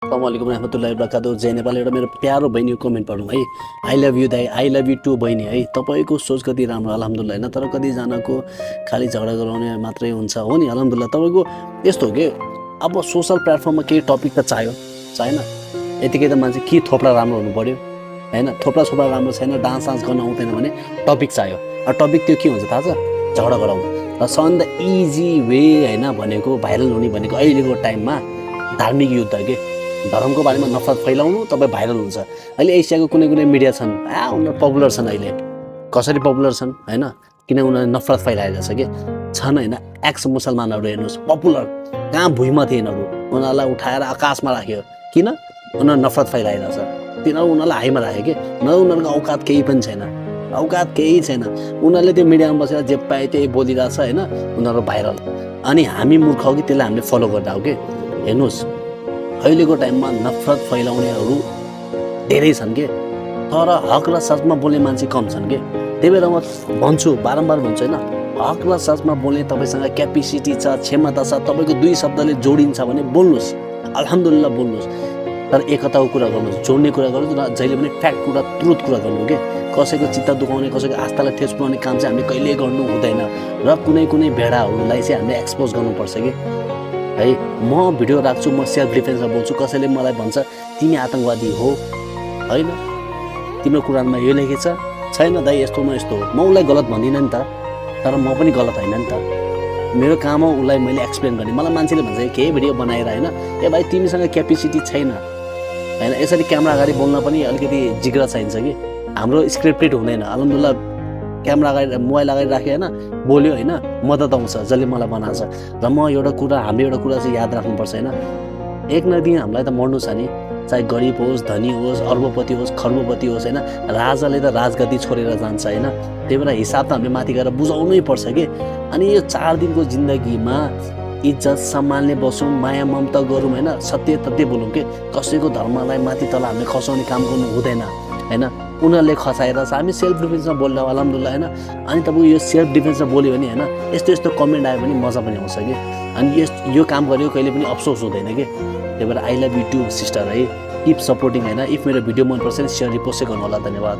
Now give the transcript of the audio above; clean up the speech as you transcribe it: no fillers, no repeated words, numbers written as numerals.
अस्सलामुअलैकुम रहमतुल्लाहि वबरकातुहू। जय नेपाल एउटा मेरो प्यारो बहिनीको कमेन्ट पढौँ है। आई लभ यू दाई, आई लभ यू टू बहिनी है। तपाईँको सोच कति राम्रो अल्हम्दुलिल्लाह होइन, तर कतिजनाको खालि झगडा गराउने मात्रै हुन्छ हो नि। अल्हम्दुलिल्लाह तपाईँको यस्तो हो कि अब सोसल प्लेटफर्ममा केही टपिक त चाहिएन यतिकै त मान्छे के थोप्रा राम्रो हुनु पऱ्यो होइन। थोप्रा राम्रो छैन, डान्स गर्न आउँदैन भने टपिक चाहियो। अब टपिक त्यो के हुन्छ थाहा छ? झगडा गराउनु। र सबभन्दा इजी वे होइन भनेको भाइरल हुने भनेको अहिलेको टाइममा धार्मिक युद्ध के धर्मको बारेमा नफरत फैलाउनु तपाईँ भाइरल हुन्छ। अहिले एसियाको कुनै मिडिया छन् उनीहरू पपुलर छन्। अहिले कसरी पपुलर छन् होइन, किन उनीहरूले नफरत फैलाइरहेको छ कि छन् होइन। एक्स मुसलमानहरू हेर्नुहोस् पपुलर, कहाँ भुइँमा थिए यिनीहरू, उनीहरूलाई उठाएर आकाशमा राख्यो। किन? उनीहरू नफरत फैलाइरहेको छ। उनीहरूलाई हाइमा राख्यो कि न, उनीहरूको औकात केही पनि छैन, औकात केही छैन। उनीहरूले त्यो मिडियामा बसेर जे पाए त्यही बोलिरहेछ होइन, उनीहरू भाइरल। अनि हामी मूर्ख हो कि त्यसलाई हामीले फलो गर्दा हो कि। हेर्नुहोस् अहिलेको टाइममा नफरत फैलाउनेहरू धेरै छन् के, तर हक र सचमा बोल्ने मान्छे कम छन् के। त्यही भएर म भन्छु, बारम्बार भन्छु होइन, हक र सचमा बोल्ने तपाईँसँग क्यापेसिटी छ, क्षमता छ, तपाईँको दुई शब्दले जोडिन्छ भने बोल्नुहोस्, अल्हम्दुलिल्लाह बोल्नुहोस्। तर एकताको कुरा गर्नुहोस्, जोड्ने कुरा गर्नुहोस् र जहिले पनि फ्याक्ट कुरा, ट्रुथ कुरा गर्नु के। कसैको चित्त दुखाउने, कसैको आस्थालाई ठेस पुर्याउने काम चाहिँ हामीले कहिल्यै गर्नु हुँदैन। र कुनै भेडाहरूलाई चाहिँ हामीले एक्सपोज गर्नुपर्छ कि है। म भिडियो राख्छु, म सेल्फ डिफेन्समा बोल्छु। कसैले मलाई भन्छ तिमी आतङ्कवादी हो होइन, तिम्रो कुरानमा यो लेखेछ छैन दाइ, यस्तो न यस्तो हो। म उसलाई गलत भन्दिनँ नि त, तर म पनि गलत होइन नि त। मेरो काम हो उसलाई मैले एक्सप्लेन गर्ने। मलाई मान्छेले भन्छ केही भिडियो बनाएर होइन, ए भाइ तिमीसँग क्यापेसिटी छैन होइन, यसरी क्यामेरा अगाडि बोल्न पनि अलिकति जिग्रा चाहिन्छ कि। हाम्रो स्क्रिप्टेड हुँदैन। अल्हम्दुलिल्लाह क्यामेरा अगाडि मोबाइल अगाडि राख्यो होइन, बोल्यो होइन, मद्दत आउँछ जसले मलाई बनाएको छ। र म हाम्रो एउटा कुरा चाहिँ याद राख्नुपर्छ होइन, एक न दिन हामीलाई त मर्नु छ नि, चाहे गरिब होस्, धनी होस्, अर्बपति होस्, खर्बपति होस् होइन, राजाले त राजगद्दी छोडेर जान्छ होइन। त्यही भएर हिसाब त हामीले माथि गएर बुझाउनै पर्छ कि। अनि यो 4 दिनको जिन्दगीमा इज्जत सम्मानले बसौँ, माया ममता गरौँ होइन, सत्य तथ्य बोलौँ कि। कसैको धर्मलाई माथि तल हामीले खसाउने काम गर्नु हुँदैन होइन। उनीहरूले खसाएर हामी सेल्फ डिफेन्समा बोल्दा अल्हम्दुलिल्लाह होइन। अनि तपाईँ यो सेल्फ डिफेन्समा बोल्यो भने होइन, यस्तो कमेन्ट आयो भने मजा पनि आउँछ कि। अनि यो काम गरेको कहिले पनि अफसोस हुँदैन कि। त्यही भएर I love you too sister है, किप सपोर्टिङ होइन। इफ मेरो भिडियो मनपर्छ भने सेयर रिपोस्ट गर्नु होला। धन्यवाद।